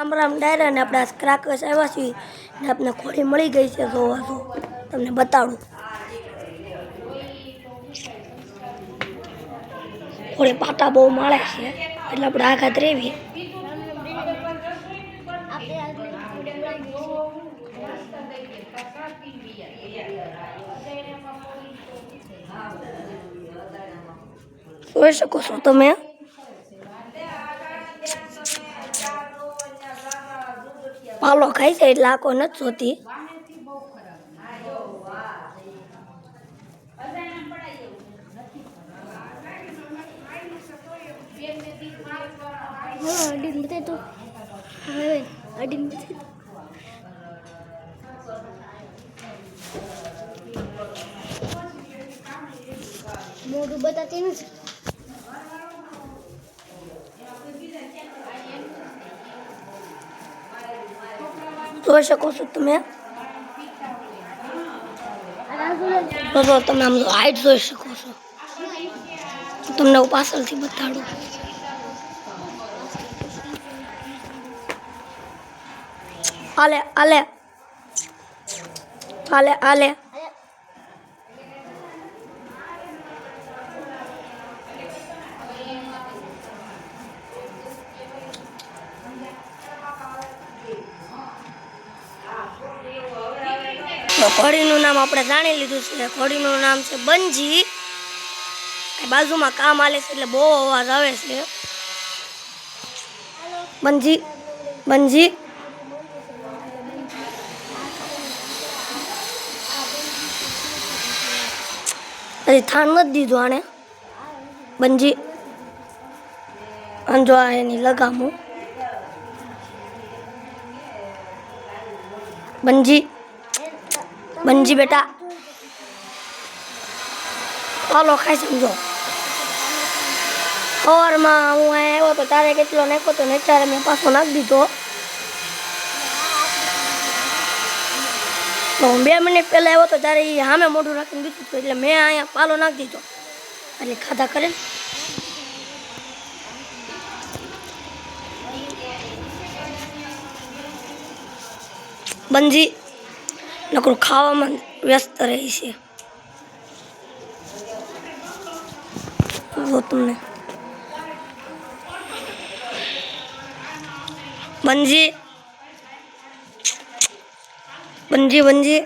રામ ડાયરા ને આપણે ક્રાકર્સ આવ્યા છીએ ને આપણે ખોડી મળી ગઈ છે જોવા જો તમને બતાડું ખોડી પાટા બહુ માળે છે એટલે આપણે આઘાત રેવી જોઈ શકો છો તમે પાલો ખાઈ છે એટલે આખો નથી જોતી મોઢું બતાતી નથી જોઈ શકો છો તમે તો તમે આમ હાઈટ જોઈ શકો છો તમને હું પાછળથી બતાડું આલે આલે આલે આલે ઘોડીનું નામ આપણે જાણી લીધું છે ઘોડીનું નામ છે બંજી બાજુમાં કામ આલે છે એટલે બહુ અવાજ આવે છે બંજી બંજી હજી થાન નથી દીધું આને બંજી અંજો આ એની લગામું બંજી બંજી બેટા પાલો ખાઈ સમજો સવારમાં હું આવ્યો તો તારે કેટલો નાખ્યો તો ને ત્યારે મેં પાછો નાખી દીધો તો હું 2 મિનિટ પહેલાં આવ્યો તો ત્યારે એ સામે મોઢું રાખીને દીધું હતું એટલે મેં અહીંયા પાલો નાખી દીધો એટલે ખાધા કરે બંજી નકરું ખાવામાં વ્યસ્ત રહી છે જો તમને બંજી બંજી બંજી